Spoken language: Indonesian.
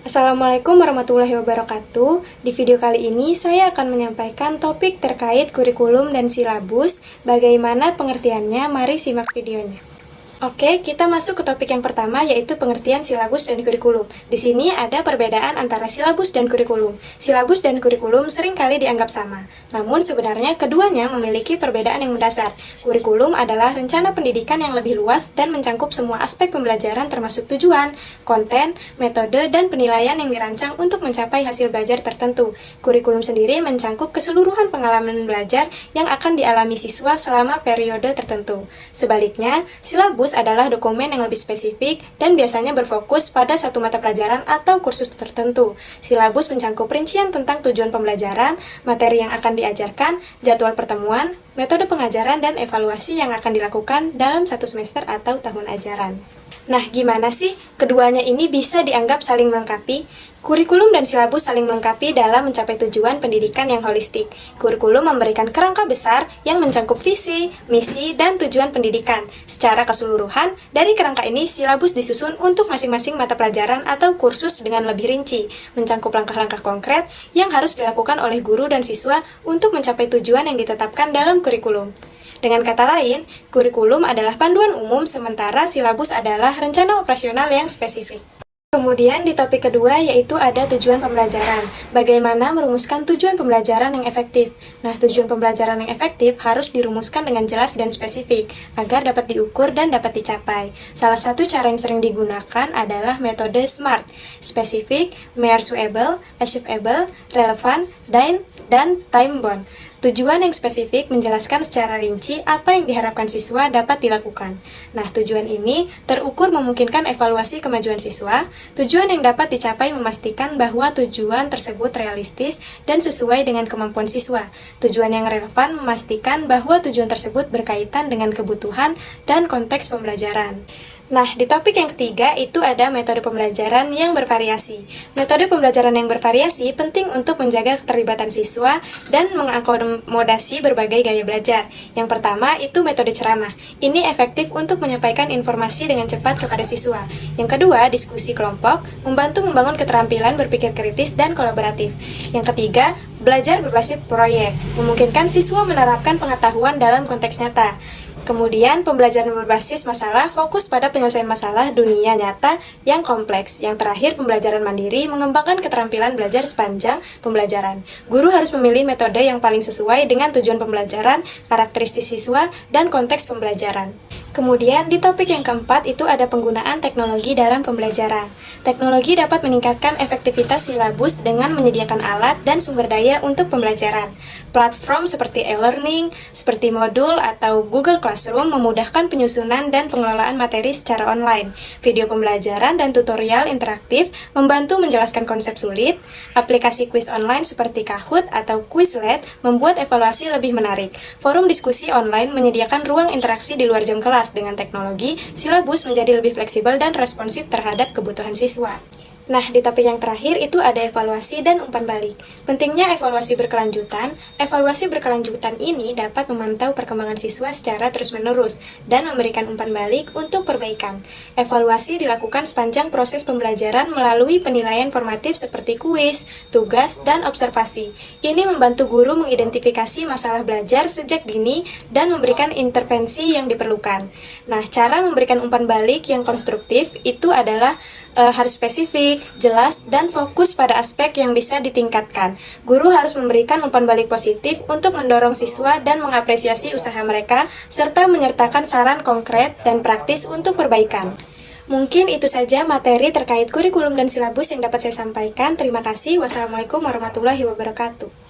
Assalamualaikum warahmatullahi wabarakatuh. Di video kali ini saya akan menyampaikan topik terkait kurikulum dan silabus. Bagaimana pengertiannya? Mari simak videonya. Oke, kita masuk ke topik yang pertama, yaitu pengertian silabus dan kurikulum. Di sini ada perbedaan antara silabus dan kurikulum. Silabus dan kurikulum seringkali dianggap sama, namun sebenarnya keduanya memiliki perbedaan yang mendasar. Kurikulum adalah rencana pendidikan yang lebih luas dan mencangkup semua aspek pembelajaran termasuk tujuan, konten, metode, dan penilaian yang dirancang untuk mencapai hasil belajar tertentu. Kurikulum sendiri mencangkup keseluruhan pengalaman belajar yang akan dialami siswa selama periode tertentu. Sebaliknya, silabus adalah dokumen yang lebih spesifik dan biasanya berfokus pada satu mata pelajaran atau kursus tertentu. Silabus mencangkup rincian tentang tujuan pembelajaran, materi yang akan diajarkan, jadwal pertemuan, metode pengajaran, dan evaluasi yang akan dilakukan dalam satu semester atau tahun ajaran. Nah, gimana sih keduanya ini bisa dianggap saling melengkapi? Kurikulum dan silabus saling melengkapi dalam mencapai tujuan pendidikan yang holistik. Kurikulum memberikan kerangka besar yang mencangkup visi, misi, dan tujuan pendidikan. Secara keseluruhan, dari kerangka ini silabus disusun untuk masing-masing mata pelajaran atau kursus dengan lebih rinci, mencangkup langkah-langkah konkret yang harus dilakukan oleh guru dan siswa untuk mencapai tujuan yang ditetapkan dalam kurikulum. Dengan kata lain, kurikulum adalah panduan umum sementara silabus adalah rencana operasional yang spesifik. Kemudian di topik kedua yaitu ada tujuan pembelajaran. Bagaimana merumuskan tujuan pembelajaran yang efektif? Nah, tujuan pembelajaran yang efektif harus dirumuskan dengan jelas dan spesifik agar dapat diukur dan dapat dicapai. Salah satu cara yang sering digunakan adalah metode SMART: spesifik, measurable, achievable, relevant, dan time-bound. Tujuan yang spesifik menjelaskan secara rinci apa yang diharapkan siswa dapat dilakukan. Nah, tujuan ini terukur memungkinkan evaluasi kemajuan siswa. Tujuan yang dapat dicapai memastikan bahwa tujuan tersebut realistis dan sesuai dengan kemampuan siswa. Tujuan yang relevan memastikan bahwa tujuan tersebut berkaitan dengan kebutuhan dan konteks pembelajaran. Nah, di topik yang ketiga itu ada metode pembelajaran yang bervariasi. Metode pembelajaran yang bervariasi penting untuk menjaga keterlibatan siswa dan mengakomodasi berbagai gaya belajar. Yang pertama itu metode ceramah. Ini efektif untuk menyampaikan informasi dengan cepat kepada siswa. Yang kedua, diskusi kelompok, membantu membangun keterampilan berpikir kritis dan kolaboratif. Yang ketiga, belajar berbasis proyek, memungkinkan siswa menerapkan pengetahuan dalam konteks nyata. Kemudian, pembelajaran berbasis masalah fokus pada penyelesaian masalah dunia nyata yang kompleks. Yang terakhir, pembelajaran mandiri mengembangkan keterampilan belajar sepanjang pembelajaran. Guru harus memilih metode yang paling sesuai dengan tujuan pembelajaran, karakteristik siswa, dan konteks pembelajaran. Kemudian, di topik yang keempat itu ada penggunaan teknologi dalam pembelajaran. Teknologi dapat meningkatkan efektivitas silabus dengan menyediakan alat dan sumber daya untuk pembelajaran. Platform seperti e-learning, seperti modul atau Google Classroom memudahkan penyusunan dan pengelolaan materi secara online. Video pembelajaran dan tutorial interaktif membantu menjelaskan konsep sulit. Aplikasi kuis online seperti Kahoot atau Quizlet membuat evaluasi lebih menarik. Forum diskusi online menyediakan ruang interaksi di luar jam kelas. Dengan teknologi, silabus menjadi lebih fleksibel dan responsif terhadap kebutuhan siswa. Nah, di topik yang terakhir itu ada evaluasi dan umpan balik. Pentingnya evaluasi berkelanjutan. Evaluasi berkelanjutan ini dapat memantau perkembangan siswa secara terus-menerus dan memberikan umpan balik untuk perbaikan. Evaluasi dilakukan sepanjang proses pembelajaran melalui penilaian formatif seperti kuis, tugas, dan observasi. Ini membantu guru mengidentifikasi masalah belajar sejak dini dan memberikan intervensi yang diperlukan. Nah, cara memberikan umpan balik yang konstruktif itu adalah harus spesifik, jelas, dan fokus pada aspek yang bisa ditingkatkan. Guru harus memberikan umpan balik positif untuk mendorong siswa dan mengapresiasi usaha mereka, serta menyertakan saran konkret dan praktis untuk perbaikan. Mungkin itu saja materi terkait kurikulum dan silabus yang dapat saya sampaikan. Terima kasih. Wassalamualaikum warahmatullahi wabarakatuh.